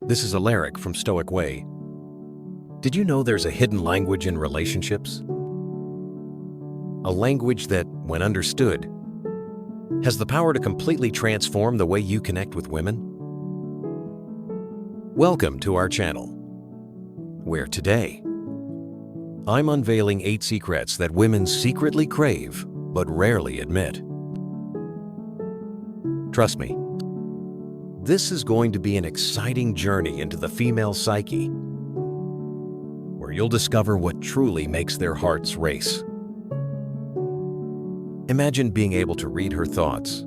This is Alaric from Stoic Way. Did you know there's a hidden language in relationships? A language that, when understood, has the power to completely transform the way you connect with women? Welcome to our channel, where today, I'm unveiling 8 secrets that women secretly crave but rarely admit. Trust me, this is going to be an exciting journey into the female psyche, where you'll discover what truly makes their hearts race. Imagine being able to read her thoughts,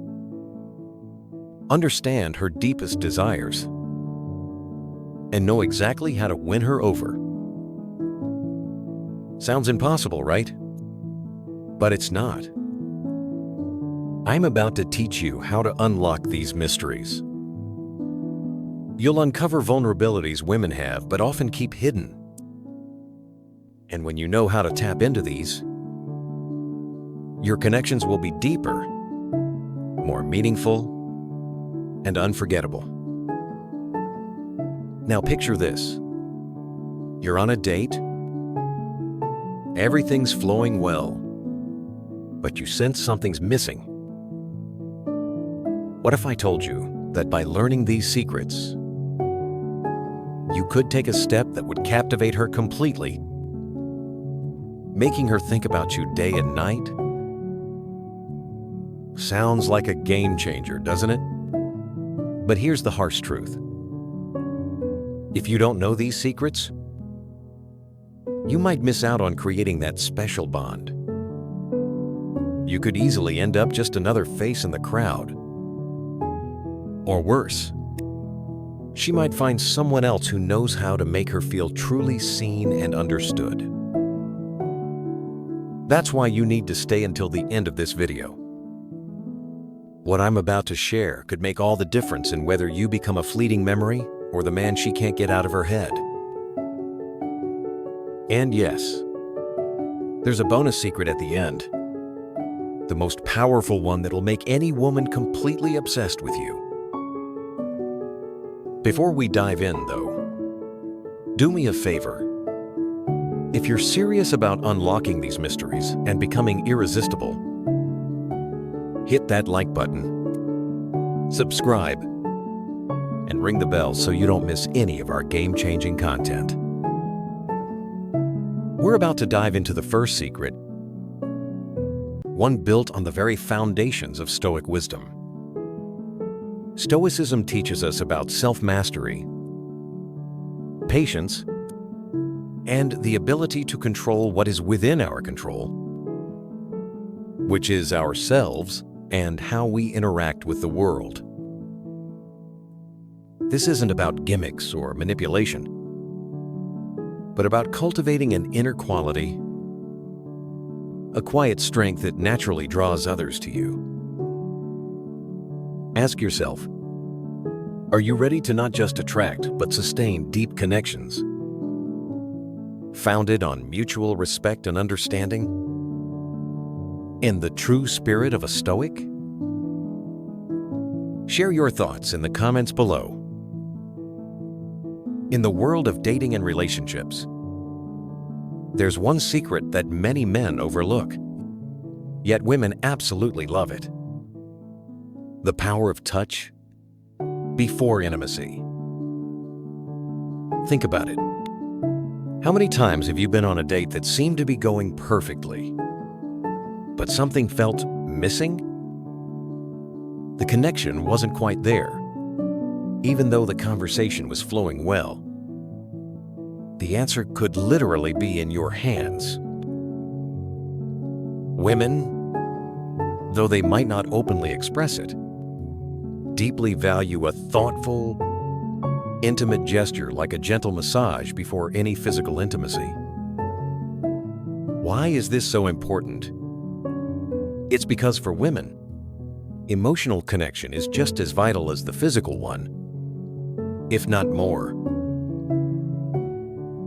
understand her deepest desires, and know exactly how to win her over. Sounds impossible, right? But it's not. I'm about to teach you how to unlock these mysteries. You'll uncover vulnerabilities women have but often keep hidden. And when you know how to tap into these, your connections will be deeper, more meaningful, and unforgettable. Now picture this. You're on a date. Everything's flowing well, but you sense something's missing. What if I told you that by learning these secrets, you could take a step that would captivate her completely, making her think about you day and night? Sounds like a game changer, doesn't it? But here's the harsh truth. If you don't know these secrets, you might miss out on creating that special bond. You could easily end up just another face in the crowd. Or worse, she might find someone else who knows how to make her feel truly seen and understood. That's why you need to stay until the end of this video. What I'm about to share could make all the difference in whether you become a fleeting memory or the man she can't get out of her head. And yes, there's a bonus secret at the end, the most powerful one that'll make any woman completely obsessed with you. Before we dive in, though, do me a favor. If you're serious about unlocking these mysteries and becoming irresistible, hit that like button, subscribe, and ring the bell so you don't miss any of our game-changing content. We're about to dive into the first secret, one built on the very foundations of Stoic wisdom. Stoicism teaches us about self-mastery, patience, and the ability to control what is within our control, which is ourselves and how we interact with the world. This isn't about gimmicks or manipulation, but about cultivating an inner quality, a quiet strength that naturally draws others to you. Ask yourself, are you ready to not just attract but sustain deep connections, founded on mutual respect and understanding, in the true spirit of a Stoic? Share your thoughts in the comments below. In the world of dating and relationships, there's one secret that many men overlook, yet women absolutely love it. The power of touch before intimacy. Think about it. How many times have you been on a date that seemed to be going perfectly, but something felt missing? The connection wasn't quite there, even though the conversation was flowing well. The answer could literally be in your hands. Women, though they might not openly express it, deeply value a thoughtful, intimate gesture like a gentle massage before any physical intimacy. Why is this so important? It's because for women, emotional connection is just as vital as the physical one, if not more.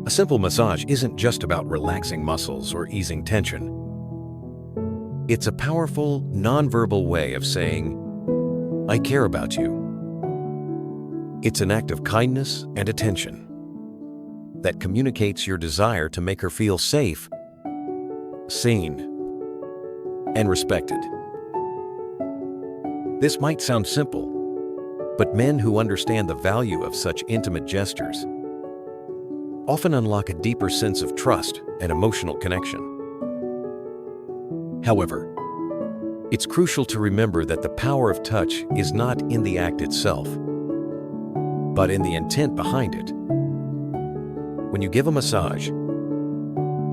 A simple massage isn't just about relaxing muscles or easing tension. It's a powerful, nonverbal way of saying, "I care about you." It's an act of kindness and attention that communicates your desire to make her feel safe, seen, and respected. This might sound simple, but men who understand the value of such intimate gestures often unlock a deeper sense of trust and emotional connection. However, it's crucial to remember that the power of touch is not in the act itself, but in the intent behind it. When you give a massage,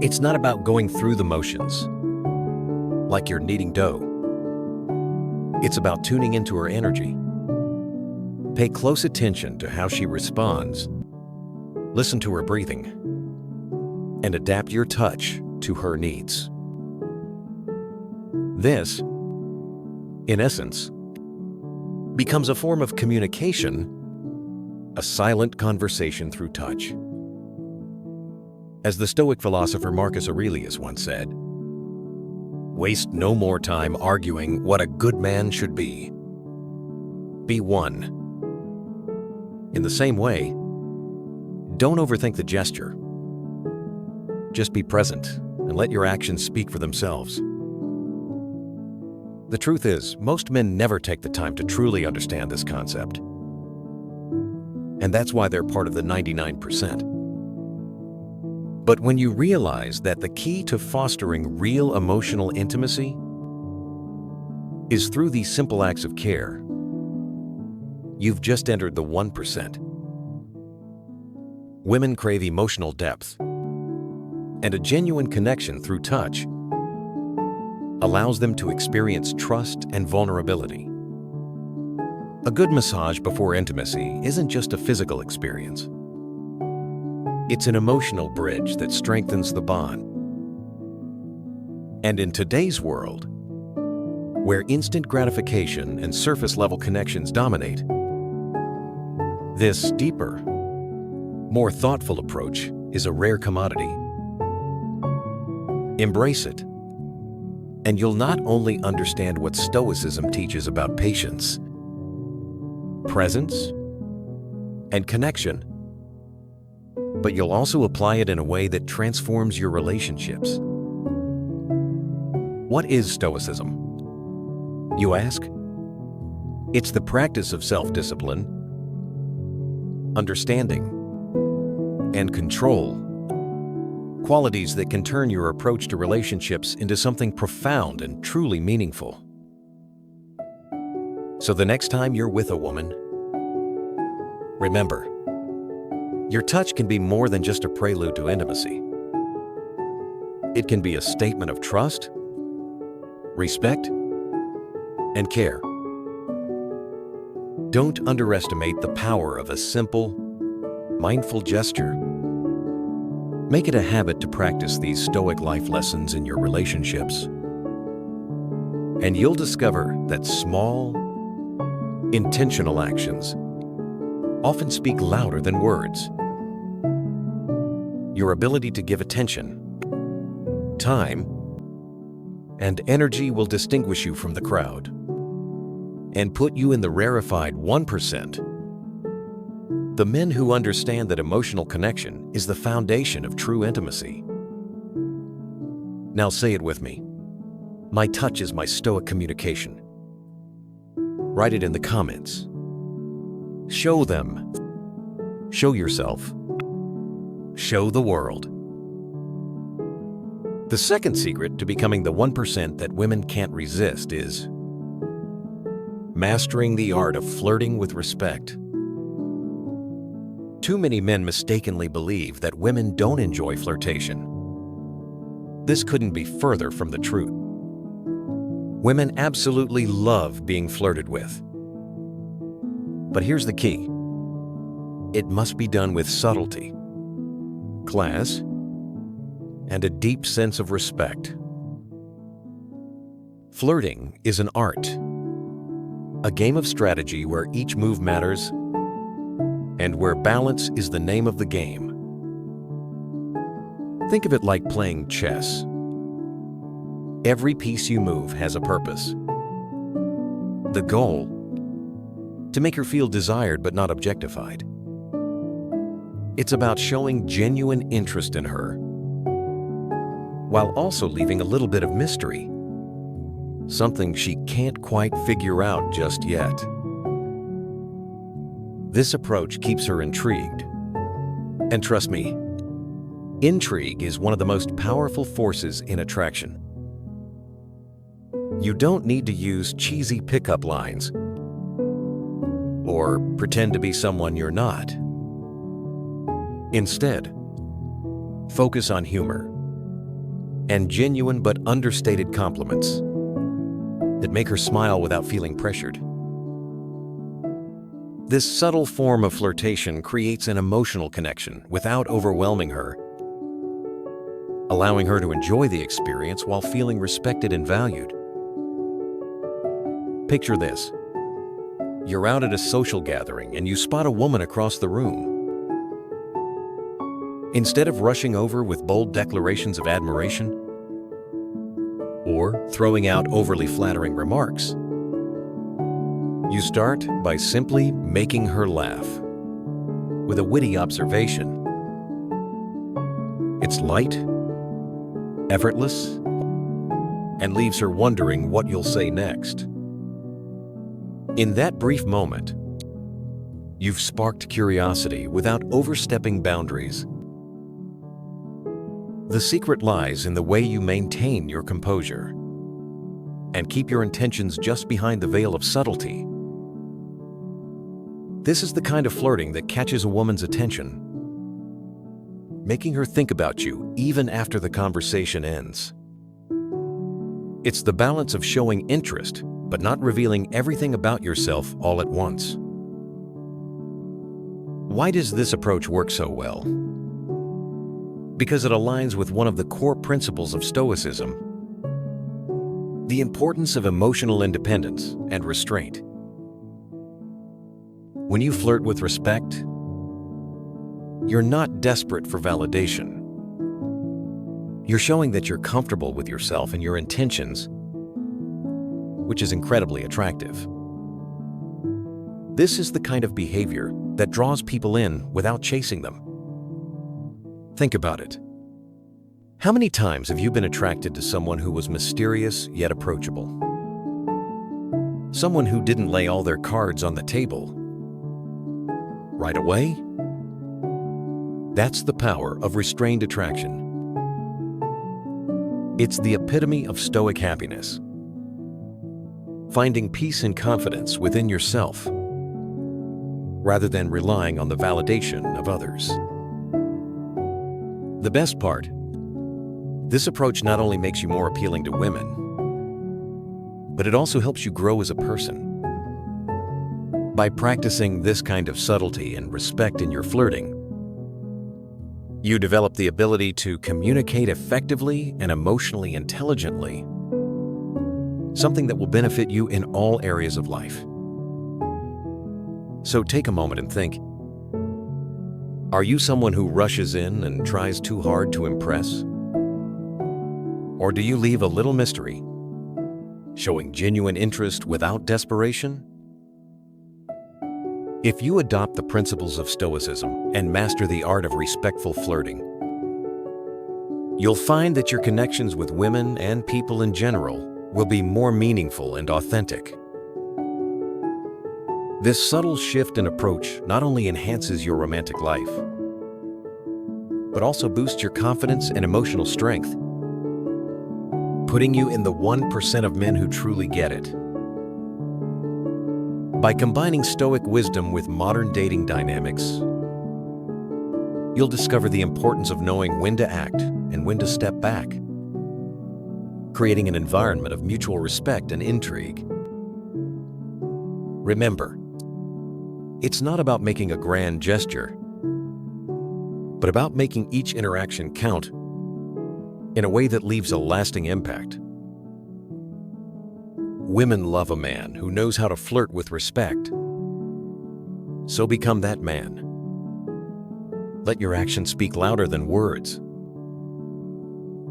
it's not about going through the motions, like you're kneading dough. It's about tuning into her energy. Pay close attention to how she responds, listen to her breathing, and adapt your touch to her needs. This, in essence, becomes a form of communication, a silent conversation through touch. As the Stoic philosopher Marcus Aurelius once said, "Waste no more time arguing what a good man should be. Be one." In the same way, don't overthink the gesture. Just be present and let your actions speak for themselves. The truth is, most men never take the time to truly understand this concept. And that's why they're part of the 99%. But when you realize that the key to fostering real emotional intimacy is through these simple acts of care, you've just entered the 1%. Women crave emotional depth, and a genuine connection through touch allows them to experience trust and vulnerability. A good massage before intimacy isn't just a physical experience. It's an emotional bridge that strengthens the bond. And in today's world, where instant gratification and surface-level connections dominate, this deeper, more thoughtful approach is a rare commodity. Embrace it, and you'll not only understand what Stoicism teaches about patience, presence, and connection, but you'll also apply it in a way that transforms your relationships. What is Stoicism, you ask? It's the practice of self-discipline, understanding, and control, qualities that can turn your approach to relationships into something profound and truly meaningful. So the next time you're with a woman, remember, your touch can be more than just a prelude to intimacy. It can be a statement of trust, respect, and care. Don't underestimate the power of a simple, mindful gesture. Make it a habit to practice these Stoic life lessons in your relationships. And you'll discover that small, intentional actions often speak louder than words. Your ability to give attention, time, and energy will distinguish you from the crowd and put you in the rarefied 1%. The men who understand that emotional connection is the foundation of true intimacy. Now say it with me. My touch is my Stoic communication. Write it in the comments. Show them. Show yourself. Show the world. The second secret to becoming the 1% that women can't resist is mastering the art of flirting with respect. Too many men mistakenly believe that women don't enjoy flirtation. This couldn't be further from the truth. Women absolutely love being flirted with. But here's the key. It must be done with subtlety, class, and a deep sense of respect. Flirting is an art, a game of strategy where each move matters and where balance is the name of the game. Think of it like playing chess. Every piece you move has a purpose. The goal to make her feel desired but not objectified. It's about showing genuine interest in her, while also leaving a little bit of mystery, something she can't quite figure out just yet. This approach keeps her intrigued. And trust me, intrigue is one of the most powerful forces in attraction. You don't need to use cheesy pickup lines or pretend to be someone you're not. Instead, focus on humor and genuine but understated compliments that make her smile without feeling pressured. This subtle form of flirtation creates an emotional connection without overwhelming her, allowing her to enjoy the experience while feeling respected and valued. Picture this. You're out at a social gathering and you spot a woman across the room. Instead of rushing over with bold declarations of admiration or throwing out overly flattering remarks, you start by simply making her laugh with a witty observation. It's light, effortless, and leaves her wondering what you'll say next. In that brief moment, you've sparked curiosity without overstepping boundaries. The secret lies in the way you maintain your composure and keep your intentions just behind the veil of subtlety. This is the kind of flirting that catches a woman's attention, making her think about you even after the conversation ends. It's the balance of showing interest but not revealing everything about yourself all at once. Why does this approach work so well? Because it aligns with one of the core principles of Stoicism: the importance of emotional independence and restraint. When you flirt with respect, you're not desperate for validation. You're showing that you're comfortable with yourself and your intentions, which is incredibly attractive. This is the kind of behavior that draws people in without chasing them. Think about it. How many times have you been attracted to someone who was mysterious yet approachable? Someone who didn't lay all their cards on the table right away? That's the power of restrained attraction. It's the epitome of Stoic happiness. Finding peace and confidence within yourself, rather than relying on the validation of others. The best part, this approach not only makes you more appealing to women, but it also helps you grow as a person. By practicing this kind of subtlety and respect in your flirting, you develop the ability to communicate effectively and emotionally intelligently, something that will benefit you in all areas of life. So take a moment and think, are you someone who rushes in and tries too hard to impress? Or do you leave a little mystery, showing genuine interest without desperation? If you adopt the principles of Stoicism and master the art of respectful flirting, you'll find that your connections with women and people in general will be more meaningful and authentic. This subtle shift in approach not only enhances your romantic life, but also boosts your confidence and emotional strength, putting you in the 1% of men who truly get it. By combining Stoic wisdom with modern dating dynamics, you'll discover the importance of knowing when to act and when to step back, creating an environment of mutual respect and intrigue. Remember, it's not about making a grand gesture, but about making each interaction count in a way that leaves a lasting impact. Women love a man who knows how to flirt with respect. So become that man. Let your actions speak louder than words.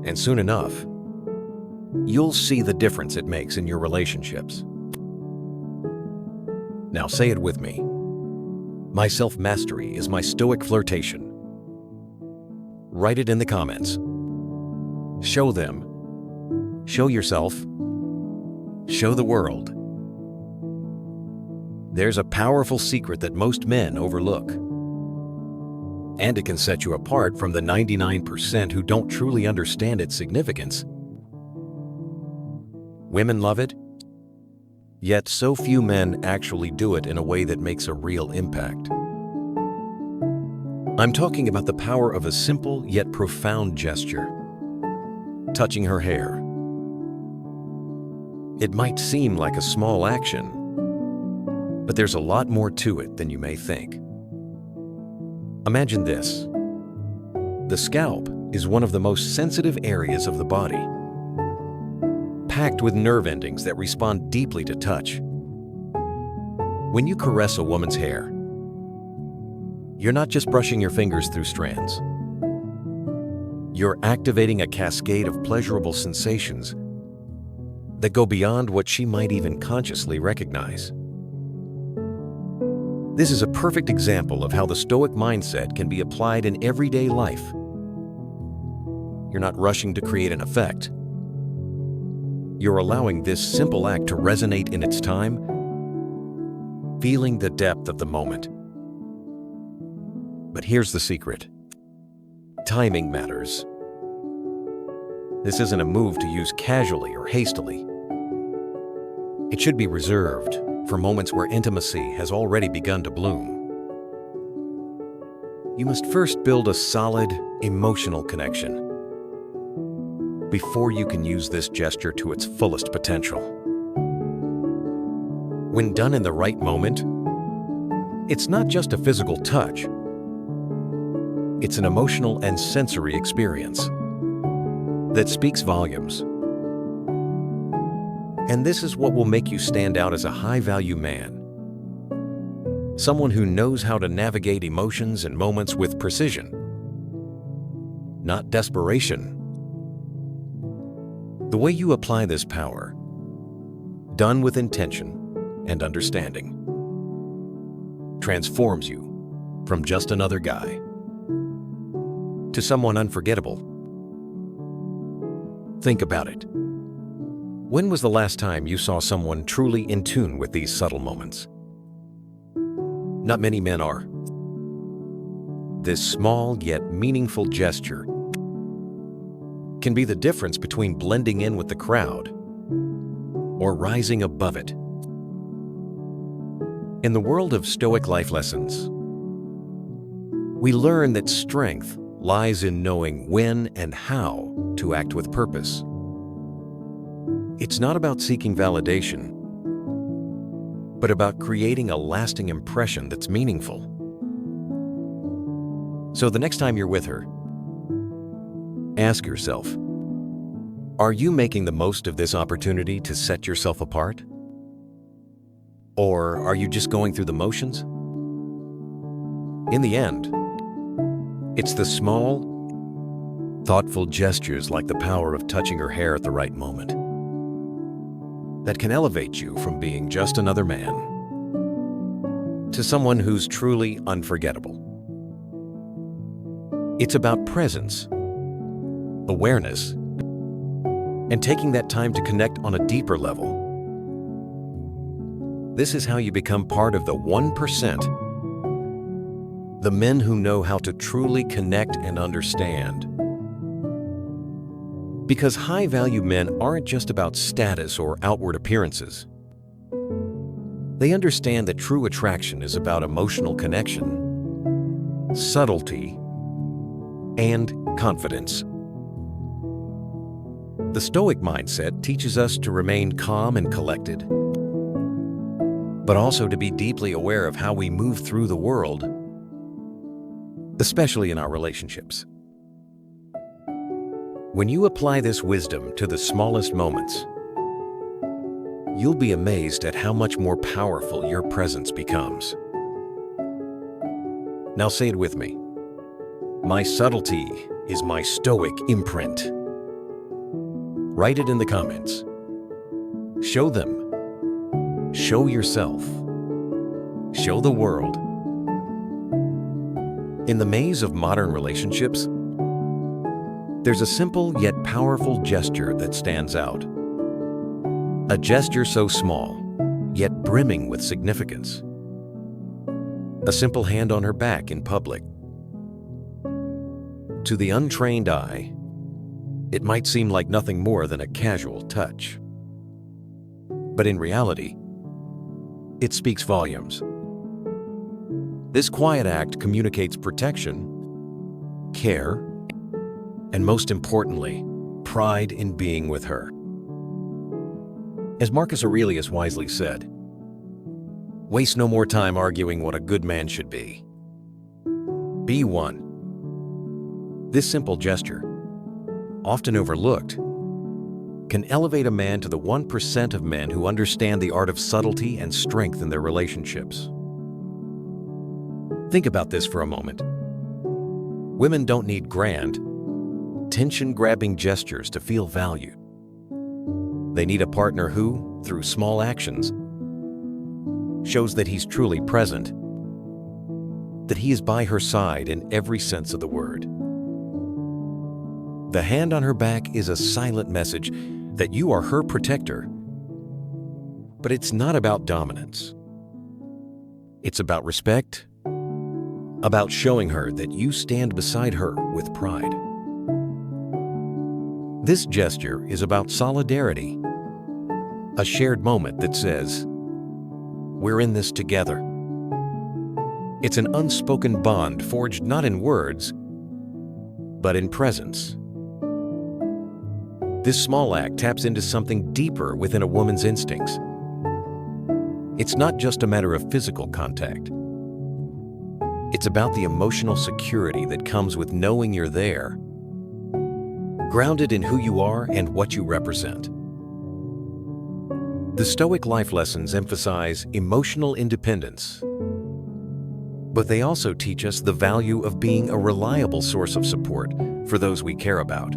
And soon enough, you'll see the difference it makes in your relationships. Now say it with me. My self-mastery is my stoic flirtation. Write it in the comments. Show them. Show yourself. Show the world. There's a powerful secret that most men overlook. And it can set you apart from the 99% who don't truly understand its significance. Women love it, yet so few men actually do it in a way that makes a real impact. I'm talking about the power of a simple yet profound gesture. Touching her hair. It might seem like a small action, but there's a lot more to it than you may think. Imagine this. The scalp is one of the most sensitive areas of the body, packed with nerve endings that respond deeply to touch. When you caress a woman's hair, you're not just brushing your fingers through strands. You're activating a cascade of pleasurable sensations that go beyond what she might even consciously recognize. This is a perfect example of how the Stoic mindset can be applied in everyday life. You're not rushing to create an effect. You're allowing this simple act to resonate in its time, feeling the depth of the moment. But here's the secret. Timing matters. This isn't a move to use casually or hastily. It should be reserved for moments where intimacy has already begun to bloom. You must first build a solid, emotional connection before you can use this gesture to its fullest potential. When done in the right moment, it's not just a physical touch. It's an emotional and sensory experience that speaks volumes. And this is what will make you stand out as a high-value man. Someone who knows how to navigate emotions and moments with precision, not desperation. The way you apply this power, done with intention and understanding, transforms you from just another guy to someone unforgettable. Think about it. When was the last time you saw someone truly in tune with these subtle moments? Not many men are. This small yet meaningful gesture can be the difference between blending in with the crowd or rising above it. In the world of Stoic life lessons, we learn that strength lies in knowing when and how to act with purpose. It's not about seeking validation, but about creating a lasting impression that's meaningful. So the next time you're with her, ask yourself, are you making the most of this opportunity to set yourself apart? Or are you just going through the motions? In the end, it's the small, thoughtful gestures like the power of touching her hair at the right moment that can elevate you from being just another man to someone who's truly unforgettable. It's about presence, awareness, and taking that time to connect on a deeper level. This is how you become part of the 1%, the men who know how to truly connect and understand. Because high-value men aren't just about status or outward appearances. They understand that true attraction is about emotional connection, subtlety, and confidence. The Stoic mindset teaches us to remain calm and collected, but also to be deeply aware of how we move through the world, especially in our relationships. When you apply this wisdom to the smallest moments, you'll be amazed at how much more powerful your presence becomes. Now say it with me. My subtlety is my Stoic imprint. Write it in the comments. Show them. Show yourself. show the world. In the maze of modern relationships, there's a simple yet powerful gesture that stands out. A gesture so small, yet brimming with significance. A simple hand on her back in public. To the untrained eye, it might seem like nothing more than a casual touch. But in reality, it speaks volumes. This quiet act communicates protection, care, and most importantly, pride in being with her. As Marcus Aurelius wisely said, "Waste no more time arguing what a good man should be. Be one." This simple gesture, often overlooked, can elevate a man to the 1% of men who understand the art of subtlety and strength in their relationships. Think about this for a moment. Women don't need grand, tension-grabbing gestures to feel valued. They need a partner who, through small actions, shows that he's truly present, that he is by her side in every sense of the word. The hand on her back is a silent message that you are her protector. But it's not about dominance. It's about respect, about showing her that you stand beside her with pride. This gesture is about solidarity, a shared moment that says, "We're in this together." It's an unspoken bond forged not in words, but in presence. This small act taps into something deeper within a woman's instincts. It's not just a matter of physical contact. It's about the emotional security that comes with knowing you're there, grounded in who you are and what you represent. The Stoic life lessons emphasize emotional independence, but they also teach us the value of being a reliable source of support for those we care about.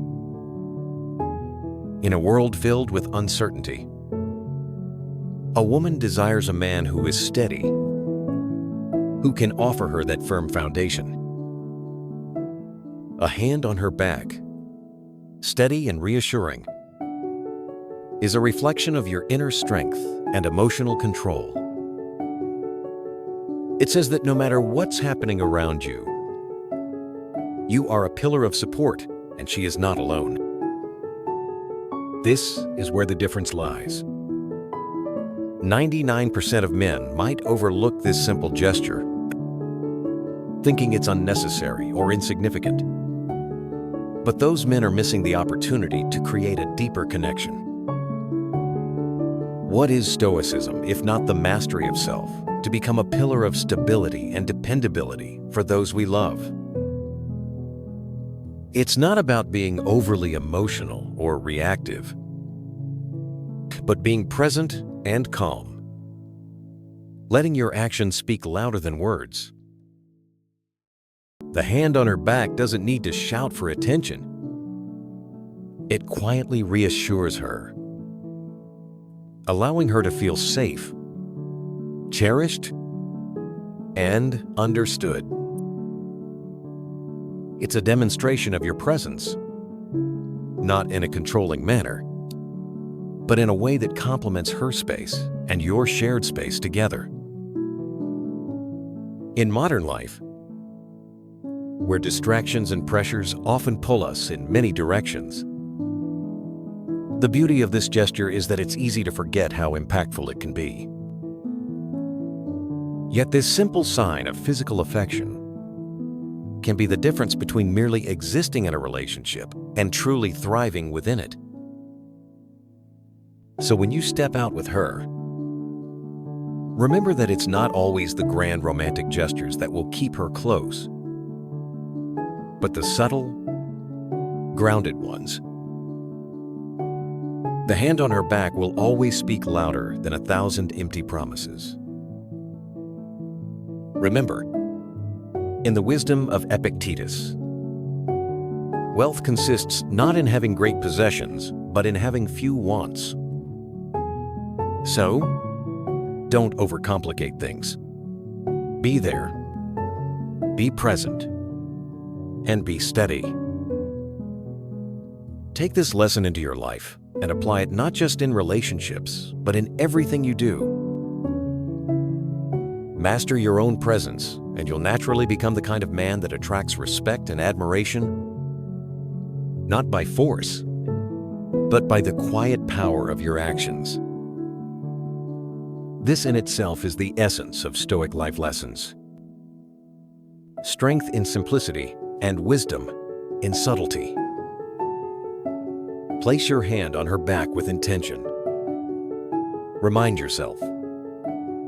In a world filled with uncertainty, a woman desires a man who is steady, who can offer her that firm foundation. A hand on her back, steady and reassuring, is a reflection of your inner strength and emotional control. It says that no matter what's happening around you, you are a pillar of support and she is not alone. This is where the difference lies. 99% of men might overlook this simple gesture, thinking it's unnecessary or insignificant. But those men are missing the opportunity to create a deeper connection. What is Stoicism if not the mastery of self to become a pillar of stability and dependability for those we love? It's not about being overly emotional or reactive, but being present and calm, letting your actions speak louder than words. The hand on her back doesn't need to shout for attention. It quietly reassures her, allowing her to feel safe, cherished, and understood. It's a demonstration of your presence, not in a controlling manner, but in a way that complements her space and your shared space together. In modern life, where distractions and pressures often pull us in many directions, the beauty of this gesture is that it's easy to forget how impactful it can be. Yet this simple sign of physical affection can be the difference between merely existing in a relationship and truly thriving within it. So when you step out with her, remember that it's not always the grand romantic gestures that will keep her close, but the subtle, grounded ones. The hand on her back will always speak louder than 1,000 empty promises. Remember, in the wisdom of Epictetus, wealth consists not in having great possessions, but in having few wants. So, don't overcomplicate things. Be there, be present, and be steady. Take this lesson into your life and apply it not just in relationships, but in everything you do. Master your own presence, and you'll naturally become the kind of man that attracts respect and admiration, not by force, but by the quiet power of your actions. This in itself is the essence of Stoic life lessons. Strength in simplicity and wisdom in subtlety. Place your hand on her back with intention. Remind yourself,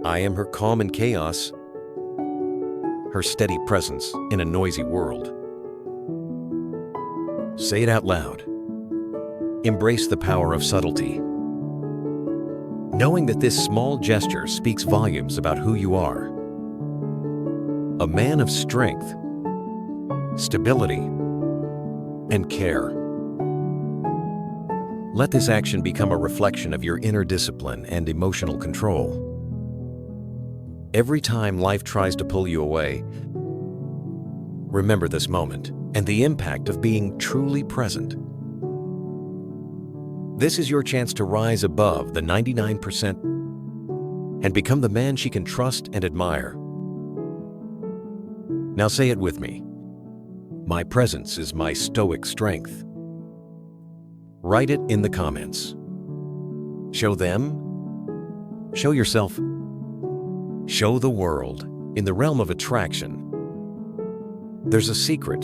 I am her calm in chaos, her steady presence in a noisy world. Say it out loud. Embrace the power of subtlety, knowing that this small gesture speaks volumes about who you are. A man of strength, stability, and care. Let this action become a reflection of your inner discipline and emotional control. Every time life tries to pull you away, remember this moment and the impact of being truly present. This is your chance to rise above the 99% and become the man she can trust and admire. Now say it with me. My presence is my stoic strength. Write it in the comments. Show them, show yourself, show the world in the realm of attraction. There's a secret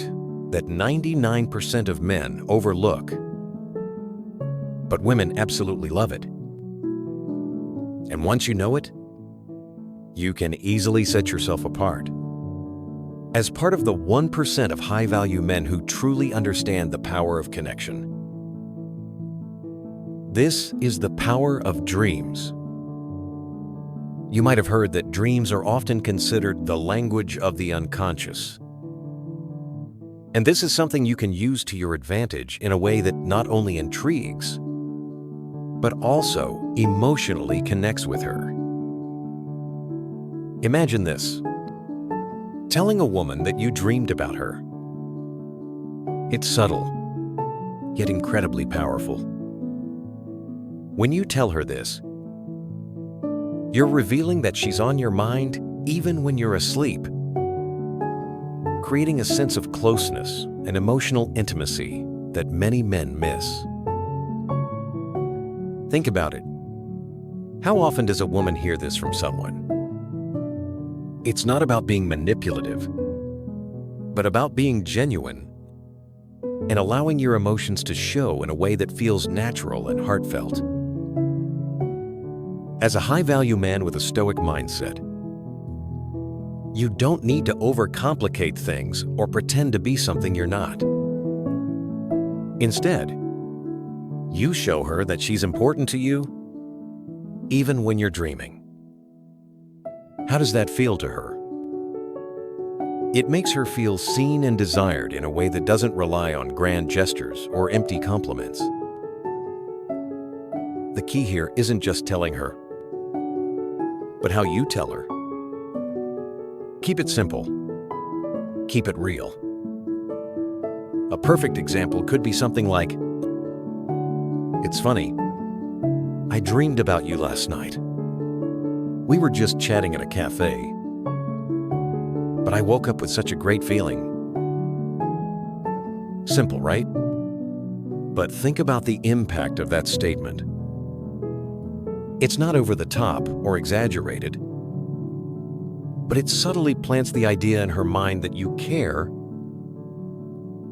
that 99% of men overlook, but women absolutely love it. And once you know it, you can easily set yourself apart. As part of the 1% of high-value men who truly understand the power of connection. This is the power of dreams. You might have heard that dreams are often considered the language of the unconscious. And this is something you can use to your advantage in a way that not only intrigues, but also emotionally connects with her. Imagine this. Telling a woman that you dreamed about her. It's subtle, yet incredibly powerful. When you tell her this, you're revealing that she's on your mind even when you're asleep, creating a sense of closeness and emotional intimacy that many men miss. Think about it. How often does a woman hear this from someone? It's not about being manipulative, but about being genuine and allowing your emotions to show in a way that feels natural and heartfelt. As a high-value man with a Stoic mindset, you don't need to overcomplicate things or pretend to be something you're not. Instead, you show her that she's important to you, even when you're dreaming. How does that feel to her? It makes her feel seen and desired in a way that doesn't rely on grand gestures or empty compliments. The key here isn't just telling her, but how you tell her. Keep it simple. Keep it real. A perfect example could be something like, "It's funny, I dreamed about you last night. We were just chatting at a cafe, but I woke up with such a great feeling." Simple, right? But think about the impact of that statement. It's not over the top or exaggerated, but it subtly plants the idea in her mind that you care,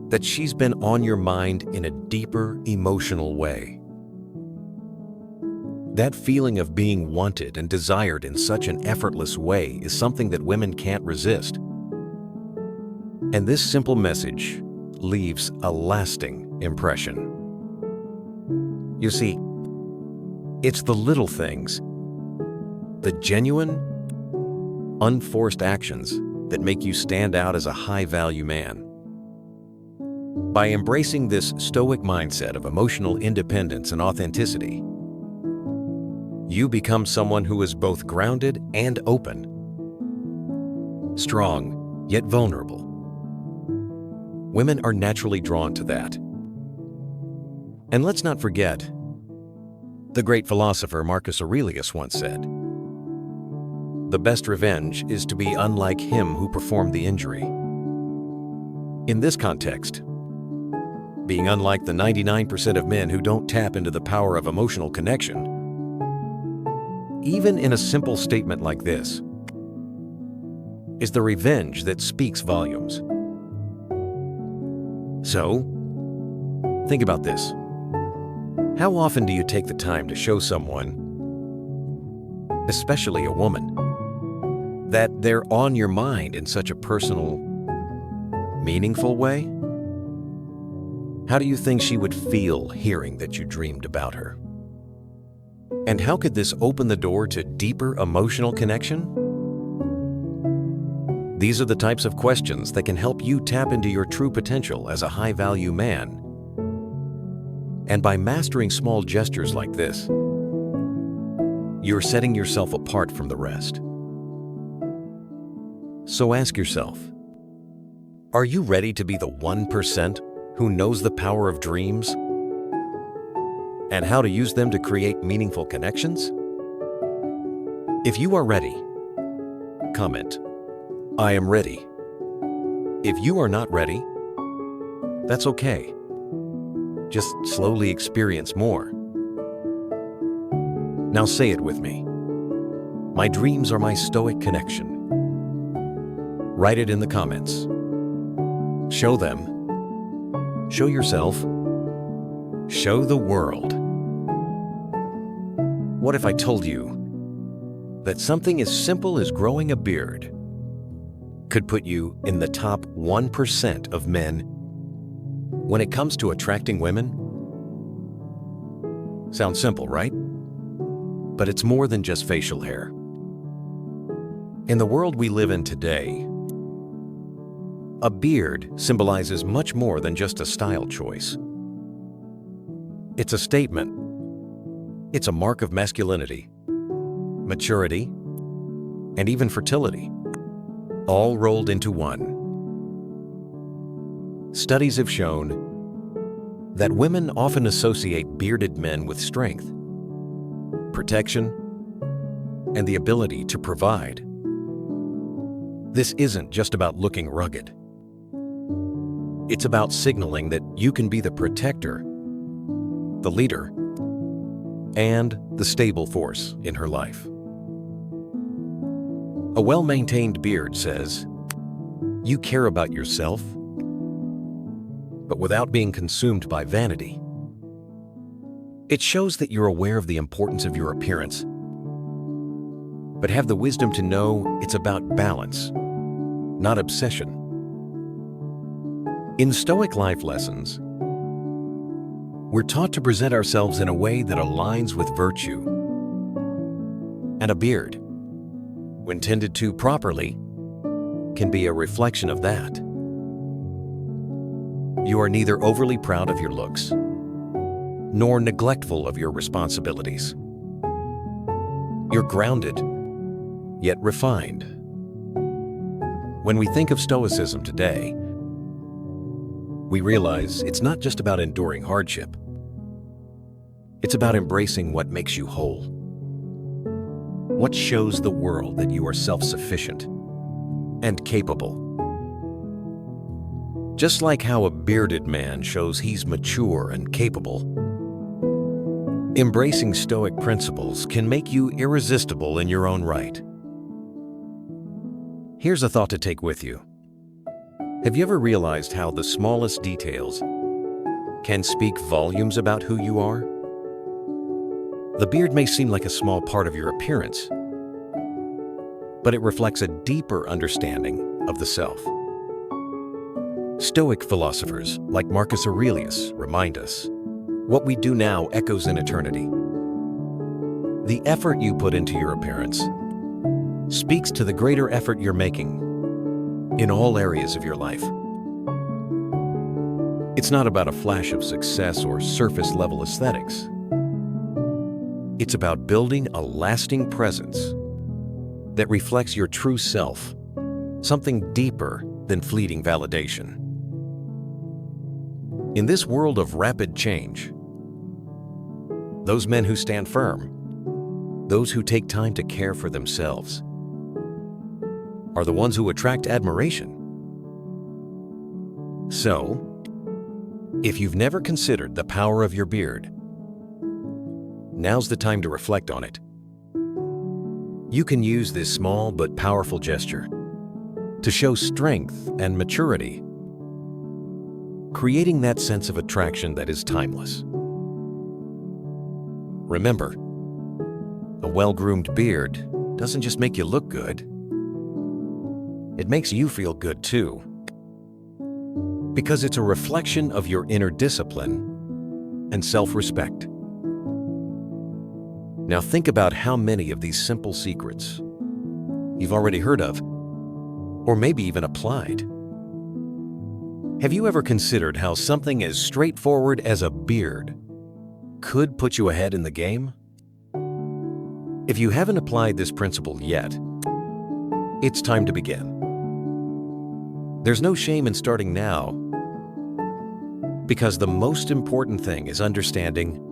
that she's been on your mind in a deeper emotional way. That feeling of being wanted and desired in such an effortless way is something that women can't resist. And this simple message leaves a lasting impression. You see, it's the little things, the genuine, unforced actions that make you stand out as a high-value man. By embracing this Stoic mindset of emotional independence and authenticity, you become someone who is both grounded and open. strong, yet vulnerable. Women are naturally drawn to that. And let's not forget, the great philosopher Marcus Aurelius once said, "The best revenge is to be unlike him who performed the injury." In this context, being unlike the 99% of men who don't tap into the power of emotional connection, even in a simple statement like this, is the revenge that speaks volumes. So, think about this. How often do you take the time to show someone, especially a woman, that they're on your mind in such a personal, meaningful way? How do you think she would feel hearing that you dreamed about her? And how could this open the door to deeper emotional connection? These are the types of questions that can help you tap into your true potential as a high-value man. And by mastering small gestures like this, you're setting yourself apart from the rest. So ask yourself, are you ready to be the 1% who knows the power of dreams and how to use them to create meaningful connections? If you are ready, comment, "I am ready." If you are not ready, that's okay. Just slowly experience more. Now say it with me. My dreams are my stoic connection. Write it in the comments. Show them. Show yourself. Show the world. What if I told you that something as simple as growing a beard could put you in the top 1% of men when it comes to attracting women? Sounds simple, right? But it's more than just facial hair. In the world we live in today, a beard symbolizes much more than just a style choice. It's a statement. It's a mark of masculinity, maturity, and even fertility, all rolled into one. Studies have shown that women often associate bearded men with strength, protection, and the ability to provide. This isn't just about looking rugged. It's about signaling that you can be the protector, the leader, and the stable force in her life. A well-maintained beard says, you care about yourself, but without being consumed by vanity. It shows that you're aware of the importance of your appearance, but have the wisdom to know it's about balance, not obsession. In Stoic life lessons, we're taught to present ourselves in a way that aligns with virtue. And a beard, when tended to properly, can be a reflection of that. You are neither overly proud of your looks, nor neglectful of your responsibilities. You're grounded, yet refined. When we think of Stoicism today, we realize it's not just about enduring hardship. It's about embracing what makes you whole. What shows the world that you are self-sufficient and capable. Just like how a bearded man shows he's mature and capable, embracing Stoic principles can make you irresistible in your own right. Here's a thought to take with you. Have you ever realized how the smallest details can speak volumes about who you are? The beard may seem like a small part of your appearance, but it reflects a deeper understanding of the self. Stoic philosophers like Marcus Aurelius remind us, what we do now echoes in eternity. The effort you put into your appearance speaks to the greater effort you're making in all areas of your life. It's not about a flash of success or surface-level aesthetics. It's about building a lasting presence that reflects your true self something deeper than fleeting validation. In this world of rapid change, those men who stand firm, those who take time to care for themselves, are the ones who attract admiration. So, if you've never considered the power of your beard, now's the time to reflect on it. You can use this small but powerful gesture to show strength and maturity, creating that sense of attraction that is timeless. Remember, a well-groomed beard doesn't just make you look good, it makes you feel good too, because it's a reflection of your inner discipline and self-respect. Now think about how many of these simple secrets you've already heard of, or maybe even applied. Have you ever considered how something as straightforward as a beard could put you ahead in the game? If you haven't applied this principle yet, it's time to begin. There's no shame in starting now, because the most important thing is understanding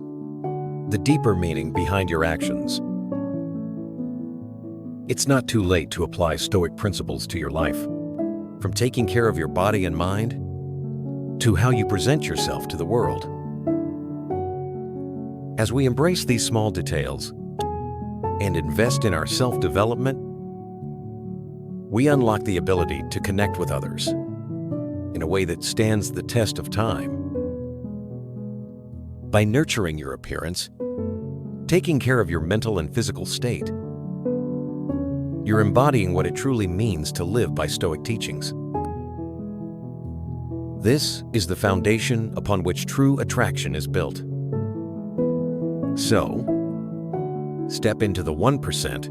the deeper meaning behind your actions. It's not too late to apply Stoic principles to your life, from taking care of your body and mind to how you present yourself to the world. As we embrace these small details and invest in our self-development, we unlock the ability to connect with others in a way that stands the test of time. By nurturing your appearance, taking care of your mental and physical state, you're embodying what it truly means to live by Stoic teachings. This is the foundation upon which true attraction is built. So, step into the 1%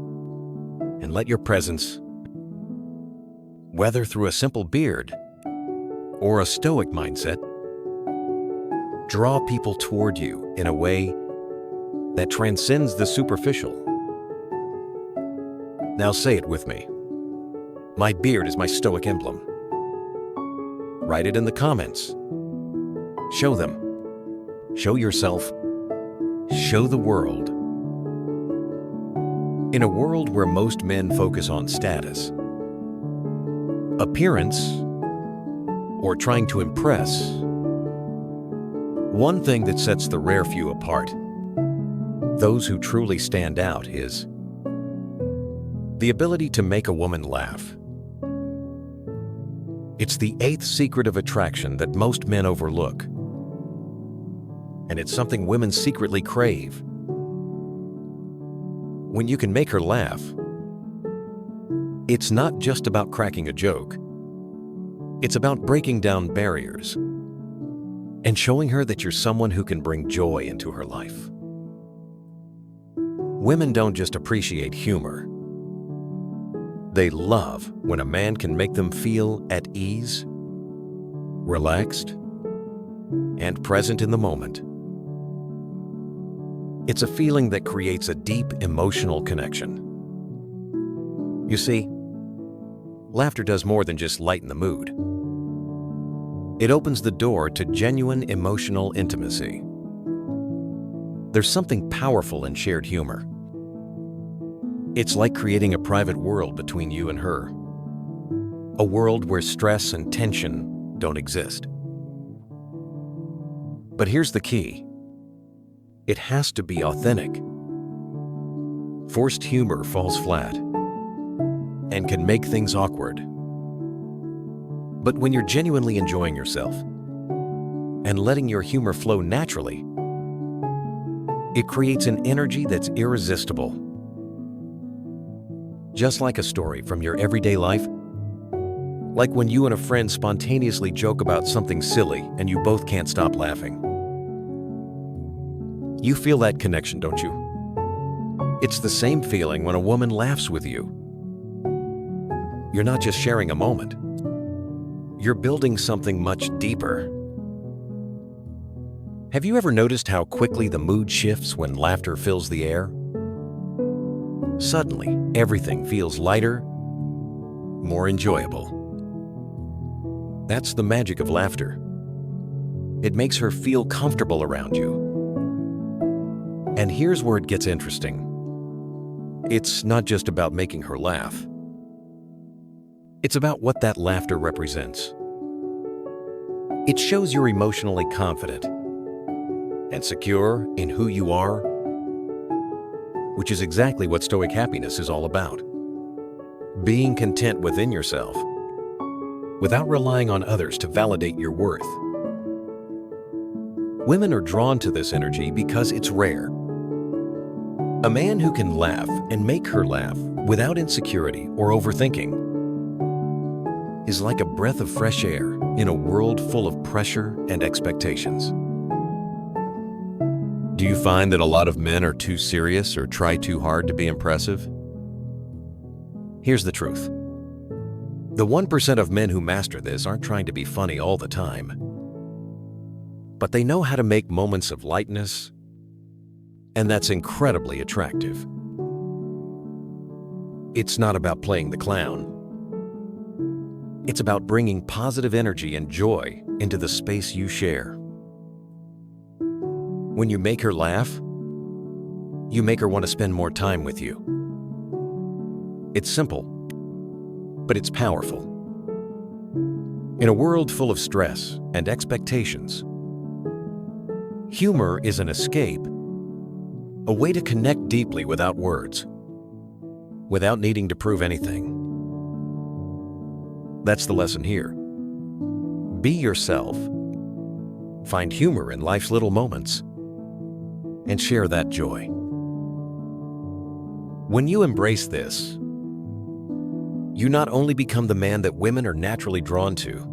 and let your presence, whether through a simple beard or a Stoic mindset, draw people toward you in a way that transcends the superficial. Now say it with me. My beard is my Stoic emblem. Write it in the comments. Show them. Show yourself. Show the world. In a world where most men focus on status, appearance, or trying to impress, one thing that sets the rare few apart, those who truly stand out, is the ability to make a woman laugh. It's the 8th secret of attraction that most men overlook, and it's something women secretly crave. When you can make her laugh, it's not just about cracking a joke. It's about breaking down barriers and showing her that you're someone who can bring joy into her life. Women don't just appreciate humor. They love when a man can make them feel at ease, relaxed, and present in the moment. It's a feeling that creates a deep emotional connection. You see, laughter does more than just lighten the mood. It opens the door to genuine emotional intimacy. There's something powerful in shared humor. It's like creating a private world between you and her, a world where stress and tension don't exist. But here's the key. It has to be authentic. Forced humor falls flat and can make things awkward. But when you're genuinely enjoying yourself and letting your humor flow naturally, it creates an energy that's irresistible. Just like a story from your everyday life, like when you and a friend spontaneously joke about something silly and you both can't stop laughing. You feel that connection, don't you? It's the same feeling when a woman laughs with you. You're not just sharing a moment. You're building something much deeper. Have you ever noticed how quickly the mood shifts when laughter fills the air? Suddenly, everything feels lighter, more enjoyable. That's the magic of laughter. It makes her feel comfortable around you. And here's where it gets interesting. It's not just about making her laugh. It's about what that laughter represents. It shows you're emotionally confident and secure in who you are, which is exactly what Stoic happiness is all about. Being content within yourself, without relying on others to validate your worth. Women are drawn to this energy because it's rare. A man who can laugh and make her laugh without insecurity or overthinking is like a breath of fresh air in a world full of pressure and expectations. Do you find that a lot of men are too serious or try too hard to be impressive? Here's the truth. The 1% of men who master this aren't trying to be funny all the time, but they know how to make moments of lightness, and that's incredibly attractive. It's not about playing the clown. It's about bringing positive energy and joy into the space you share. When you make her laugh, you make her want to spend more time with you. It's simple, but it's powerful. In a world full of stress and expectations, humor is an escape, a way to connect deeply without words, without needing to prove anything. That's the lesson here. Be yourself, find humor in life's little moments, and share that joy. When you embrace this, you not only become the man that women are naturally drawn to,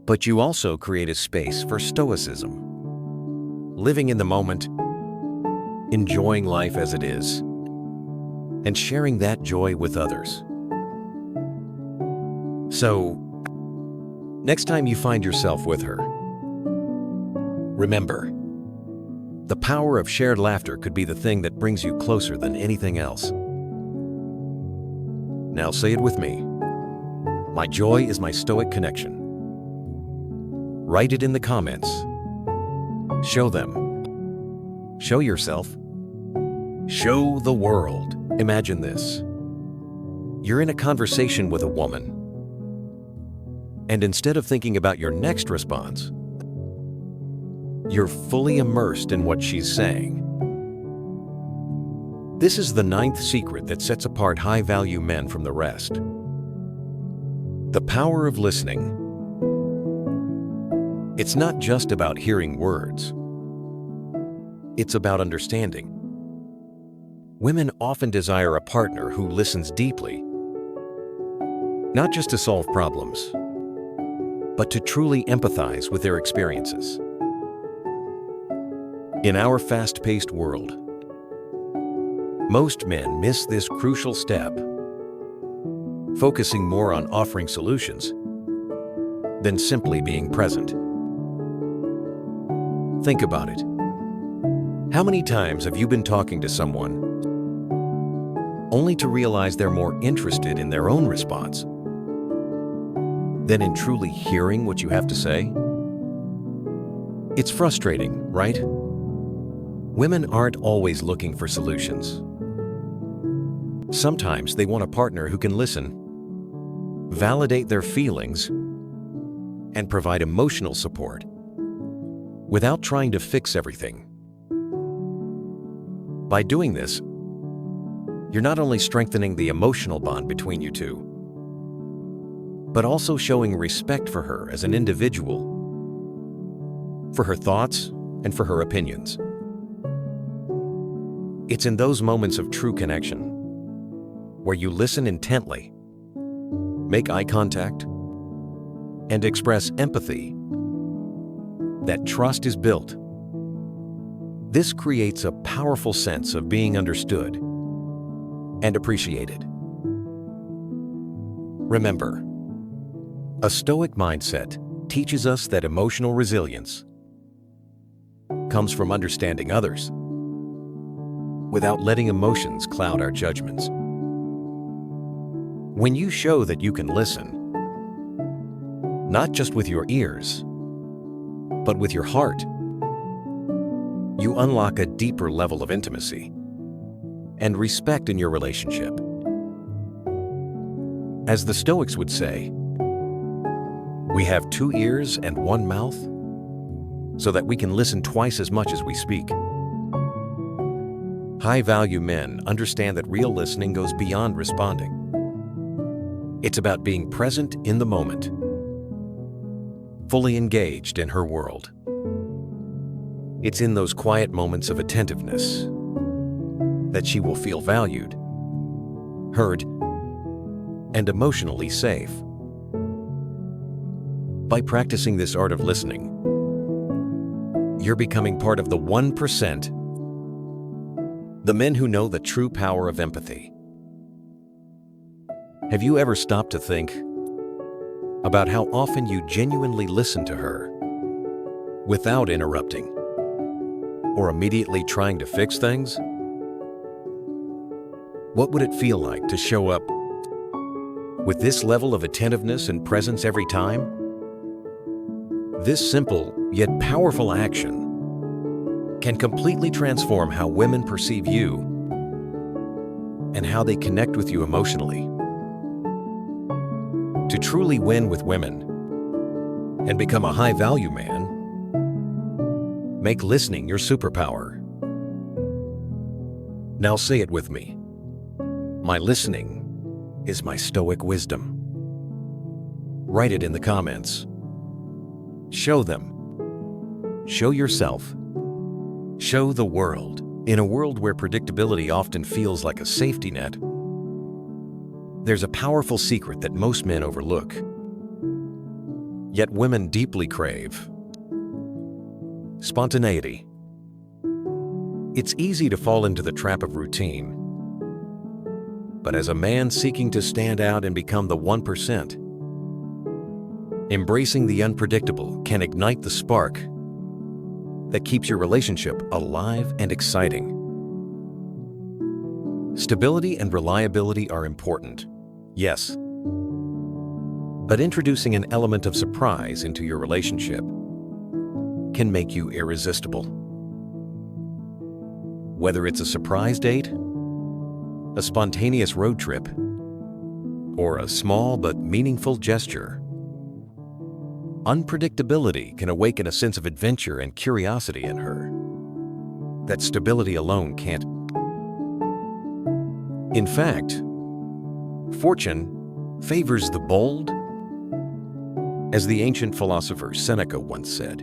but you also create a space for Stoicism, living in the moment, enjoying life as it is, and sharing that joy with others. So, next time you find yourself with her, remember, the power of shared laughter could be the thing that brings you closer than anything else. Now say it with me. My joy is my Stoic connection. Write it in the comments. Show them. Show yourself. Show the world. Imagine this. You're in a conversation with a woman, and instead of thinking about your next response, you're fully immersed in what she's saying. This is the 9th secret that sets apart high-value men from the rest. The power of listening. It's not just about hearing words. It's about understanding. Women often desire a partner who listens deeply, not just to solve problems, but to truly empathize with their experiences. In our fast-paced world, most men miss this crucial step, focusing more on offering solutions than simply being present. Think about it. How many times have you been talking to someone only to realize they're more interested in their own response than in truly hearing what you have to say? It's frustrating, right? Women aren't always looking for solutions. Sometimes they want a partner who can listen, validate their feelings, and provide emotional support without trying to fix everything. By doing this, you're not only strengthening the emotional bond between you two, but also showing respect for her as an individual, for her thoughts, and for her opinions. It's in those moments of true connection, where you listen intently, make eye contact, and express empathy, that trust is built. This creates a powerful sense of being understood and appreciated. Remember, a Stoic mindset teaches us that emotional resilience comes from understanding others without letting emotions cloud our judgments. When you show that you can listen, not just with your ears, but with your heart, you unlock a deeper level of intimacy and respect in your relationship. As the Stoics would say, we have 2 ears and 1 mouth so that we can listen twice as much as we speak. High-value men understand that real listening goes beyond responding. It's about being present in the moment, fully engaged in her world. It's in those quiet moments of attentiveness that she will feel valued, heard, and emotionally safe. By practicing this art of listening, you're becoming part of the 1%, the men who know the true power of empathy. Have you ever stopped to think about how often you genuinely listen to her without interrupting or immediately trying to fix things? What would it feel like to show up with this level of attentiveness and presence every time? This simple yet powerful action can completely transform how women perceive you and how they connect with you emotionally. To truly win with women and become a high-value man, make listening your superpower. Now say it with me. My listening is my Stoic wisdom. Write it in the comments. Show them. Show yourself. Show the world. In a world where predictability often feels like a safety net, there's a powerful secret that most men overlook, yet women deeply crave: spontaneity. It's easy to fall into the trap of routine, but as a man seeking to stand out and become the 1%, embracing the unpredictable can ignite the spark that keeps your relationship alive and exciting. Stability and reliability are important, yes, but introducing an element of surprise into your relationship can make you irresistible. Whether it's a surprise date, a spontaneous road trip, or a small but meaningful gesture, unpredictability can awaken a sense of adventure and curiosity in her that stability alone can't. In fact, fortune favors the bold, as the ancient philosopher Seneca once said.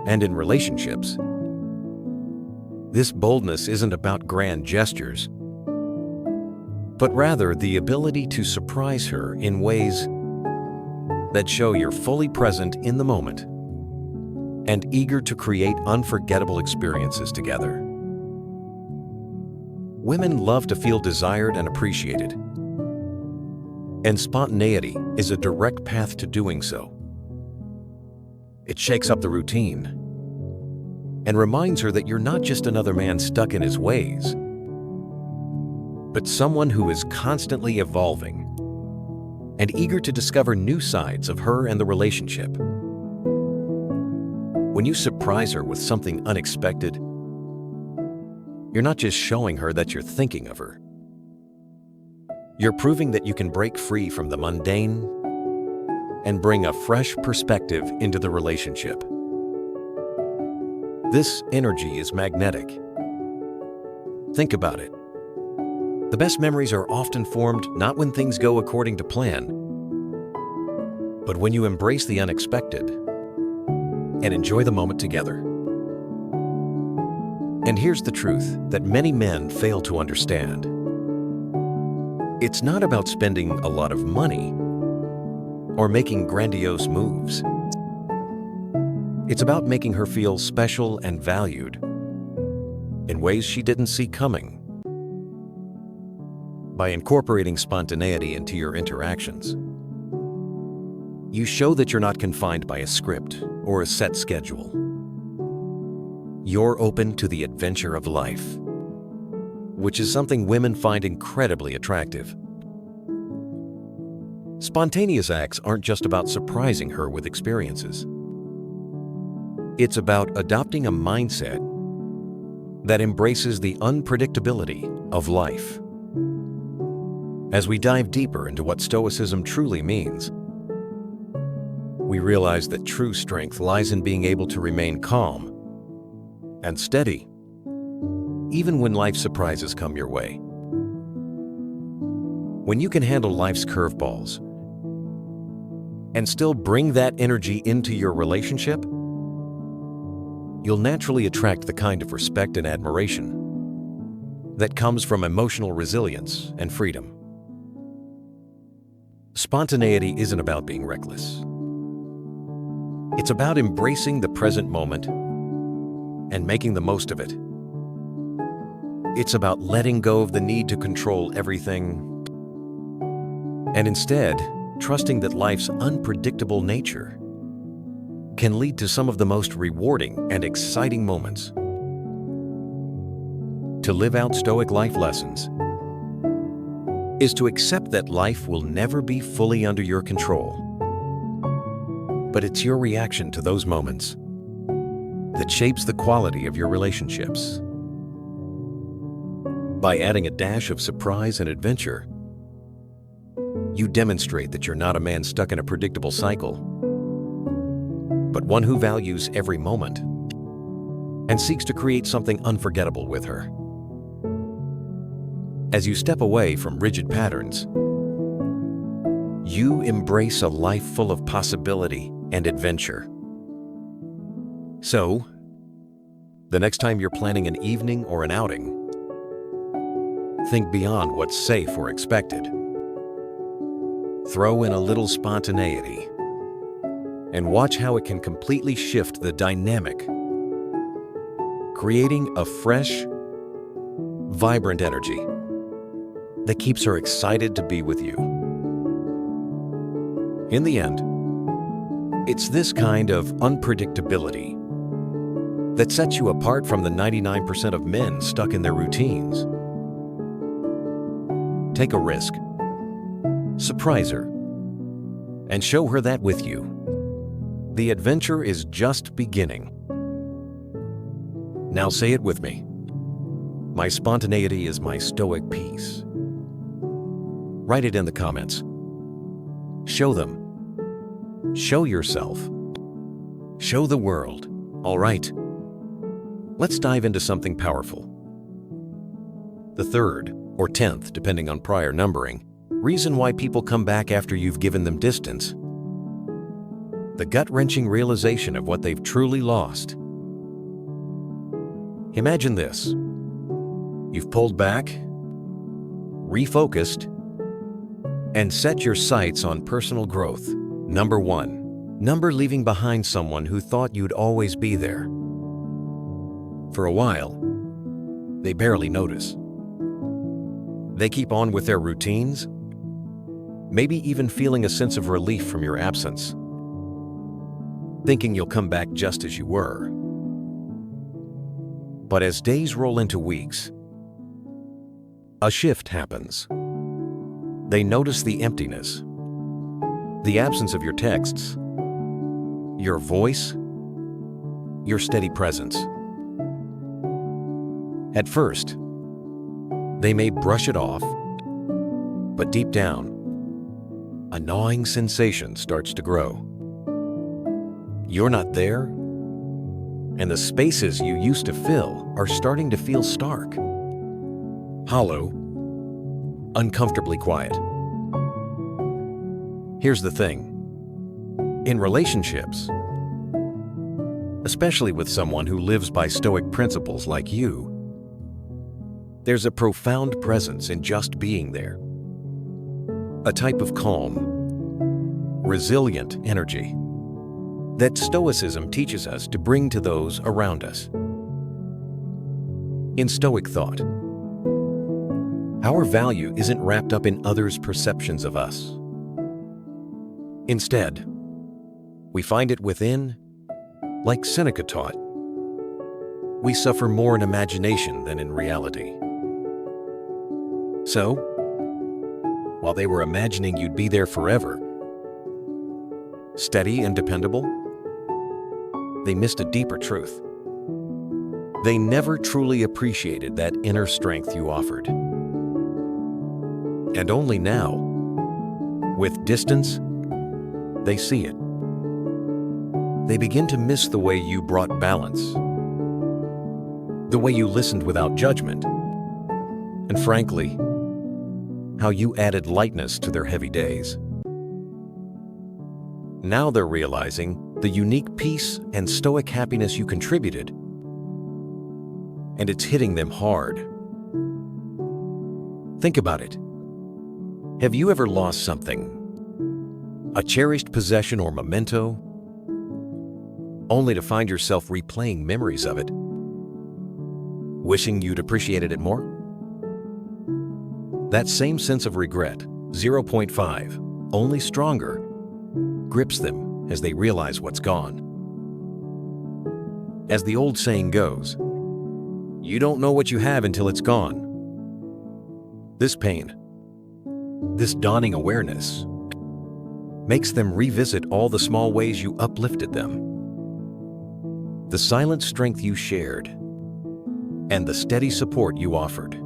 And in relationships, this boldness isn't about grand gestures, but rather the ability to surprise her in ways that show you're fully present in the moment and eager to create unforgettable experiences together. Women love to feel desired and appreciated, and spontaneity is a direct path to doing so. It shakes up the routine and reminds her that you're not just another man stuck in his ways, but someone who is constantly evolving and eager to discover new sides of her and the relationship. When you surprise her with something unexpected, you're not just showing her that you're thinking of her. You're proving that you can break free from the mundane and bring a fresh perspective into the relationship. This energy is magnetic. Think about it. The best memories are often formed not when things go according to plan, but when you embrace the unexpected and enjoy the moment together. And here's the truth that many men fail to understand. It's not about spending a lot of money or making grandiose moves. It's about making her feel special and valued in ways she didn't see coming. By incorporating spontaneity into your interactions, you show that you're not confined by a script or a set schedule. You're open to the adventure of life, which is something women find incredibly attractive. Spontaneous acts aren't just about surprising her with experiences. It's about adopting a mindset that embraces the unpredictability of life. As we dive deeper into what Stoicism truly means, we realize that true strength lies in being able to remain calm and steady, even when life surprises come your way. When you can handle life's curveballs and still bring that energy into your relationship, you'll naturally attract the kind of respect and admiration that comes from emotional resilience and freedom. Spontaneity isn't about being reckless. It's about embracing the present moment and making the most of it. It's about letting go of the need to control everything and instead trusting that life's unpredictable nature can lead to some of the most rewarding and exciting moments. To live out Stoic life lessons is to accept that life will never be fully under your control. But it's your reaction to those moments that shapes the quality of your relationships. By adding a dash of surprise and adventure, you demonstrate that you're not a man stuck in a predictable cycle, but one who values every moment and seeks to create something unforgettable with her. As you step away from rigid patterns, you embrace a life full of possibility and adventure. So, the next time you're planning an evening or an outing, think beyond what's safe or expected. Throw in a little spontaneity and watch how it can completely shift the dynamic, creating a fresh, vibrant energy that keeps her excited to be with you. In the end, it's this kind of unpredictability that sets you apart from the 99% of men stuck in their routines. Take a risk, surprise her, and show her that with you, the adventure is just beginning. Now say it with me. My spontaneity is my Stoic peace. Write it in the comments. Show them. Show yourself. Show the world. All right. Let's dive into something powerful. The third, or 10th, depending on prior numbering, reason why people come back after you've given them distance. The gut-wrenching realization of what they've truly lost. Imagine this. You've pulled back, refocused, and set your sights on personal growth. Number 1. Number leaving behind someone who thought you'd always be there. For a while, they barely notice. They keep on with their routines, maybe even feeling a sense of relief from your absence, thinking you'll come back just as you were. But as days roll into weeks, a shift happens. They notice the emptiness, the absence of your texts, your voice, your steady presence. At first, they may brush it off, but deep down, a gnawing sensation starts to grow. You're not there, and the spaces you used to fill are starting to feel stark, hollow, uncomfortably quiet. Here's the thing. In relationships, especially with someone who lives by Stoic principles like you, there's a profound presence in just being there. A type of calm, resilient energy that Stoicism teaches us to bring to those around us. In Stoic thought, our value isn't wrapped up in others' perceptions of us. Instead, we find it within, like Seneca taught. We suffer more in imagination than in reality. So, while they were imagining you'd be there forever. Steady and dependable? They missed a deeper truth. They never truly appreciated that inner strength you offered. And only now, with distance, they see it. They begin to miss the way you brought balance, the way you listened without judgment, and frankly, how you added lightness to their heavy days. Now they're realizing the unique peace and stoic happiness you contributed, and it's hitting them hard. Think about it. Have you ever lost something, a cherished possession or memento, only to find yourself replaying memories of it, wishing you'd appreciated it more? That same sense of regret, 0.5, only stronger, grips them as they realize what's gone. As the old saying goes, you don't know what you have until it's gone. This pain, this dawning awareness, makes them revisit all the small ways you uplifted them, the silent strength you shared, and the steady support you offered.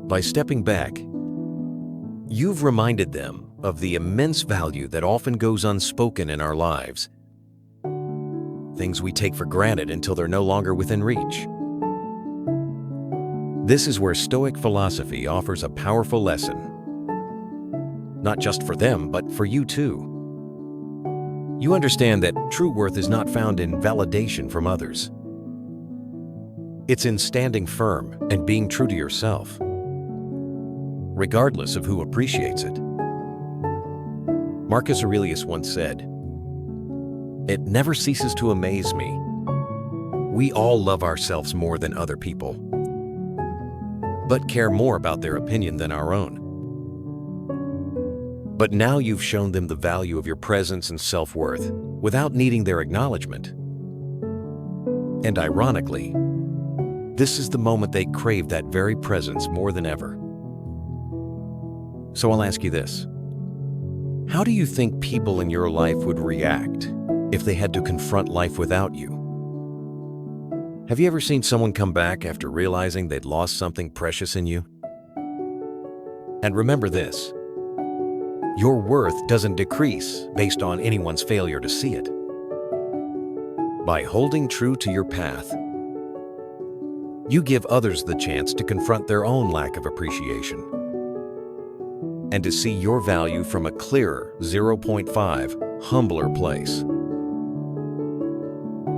By stepping back, you've reminded them of the immense value that often goes unspoken in our lives, things we take for granted until they're no longer within reach. This is where Stoic philosophy offers a powerful lesson, not just for them, but for you too. You understand that true worth is not found in validation from others. It's in standing firm and being true to yourself, regardless of who appreciates it. Marcus Aurelius once said, "It never ceases to amaze me. We all love ourselves more than other people, but care more about their opinion than our own." But now you've shown them the value of your presence and self-worth without needing their acknowledgement. And ironically, this is the moment they crave that very presence more than ever. So I'll ask you this. How do you think people in your life would react if they had to confront life without you? Have you ever seen someone come back after realizing they'd lost something precious in you? And remember this, your worth doesn't decrease based on anyone's failure to see it. By holding true to your path, you give others the chance to confront their own lack of appreciation and to see your value from a clearer 0.5, humbler place.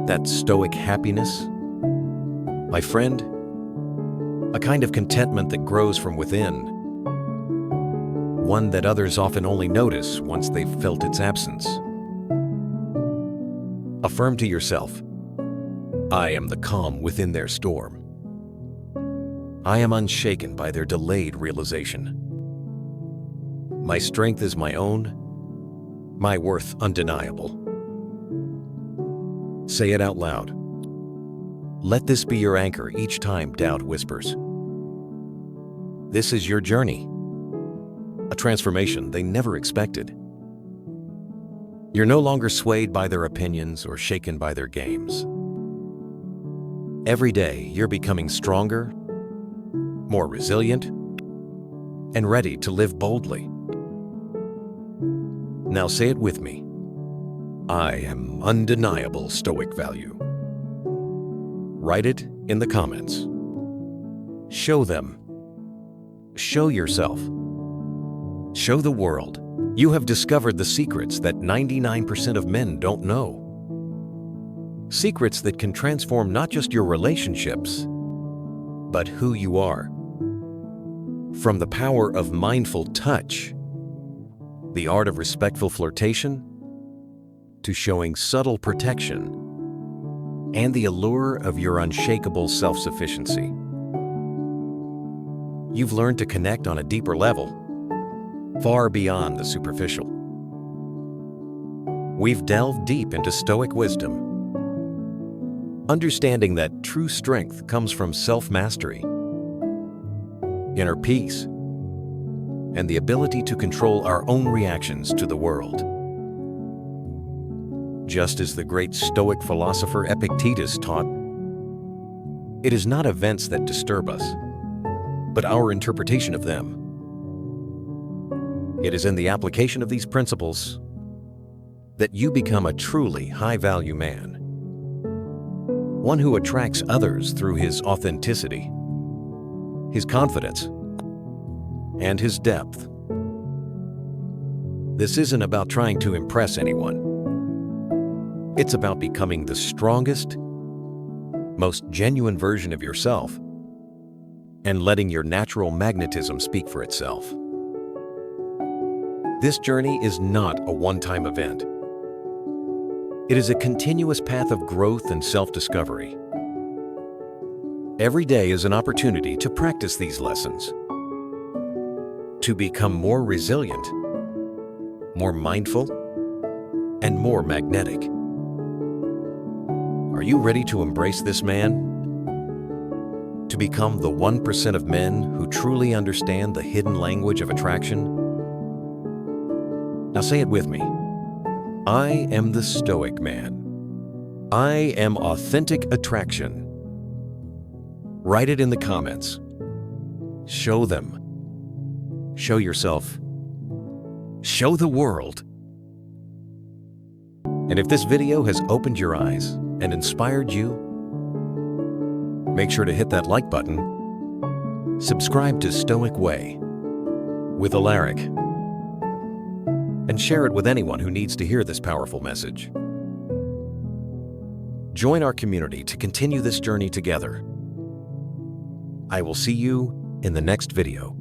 That stoic happiness, my friend, a kind of contentment that grows from within, one that others often only notice once they've felt its absence. Affirm to yourself, I am the calm within their storm. I am unshaken by their delayed realization. My strength is my own, my worth undeniable. Say it out loud. Let this be your anchor each time doubt whispers. This is your journey, a transformation they never expected. You're no longer swayed by their opinions or shaken by their games. Every day, you're becoming stronger, more resilient, and ready to live boldly. Now say it with me. I am undeniable stoic value. Write it in the comments. Show them. Show yourself. Show the world you have discovered the secrets that 99% of men don't know. Secrets that can transform not just your relationships, but who you are. From the power of mindful touch, the art of respectful flirtation, to showing subtle protection, and the allure of your unshakable self-sufficiency. You've learned to connect on a deeper level, far beyond the superficial. We've delved deep into Stoic wisdom, understanding that true strength comes from self-mastery, inner peace, and the ability to control our own reactions to the world. Just as the great Stoic philosopher Epictetus taught, it is not events that disturb us, but our interpretation of them. It is in the application of these principles that you become a truly high-value man, one who attracts others through his authenticity, his confidence, and his depth. This isn't about trying to impress anyone. It's about becoming the strongest, most genuine version of yourself and letting your natural magnetism speak for itself. This journey is not a one-time event. It is a continuous path of growth and self-discovery. Every day is an opportunity to practice these lessons, to become more resilient, more mindful, and more magnetic. Are you ready to embrace this man? To become the 1% of men who truly understand the hidden language of attraction? Now say it with me. I am the Stoic man. I am authentic attraction. Write it in the comments. Show them. Show yourself. Show the world. And if this video has opened your eyes and inspired you, make sure to hit that like button, subscribe to Stoic Way with Alaric, and share it with anyone who needs to hear this powerful message. Join our community to continue this journey together. I will see you in the next video.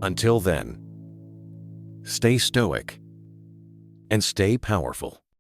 Until then, stay stoic and stay powerful.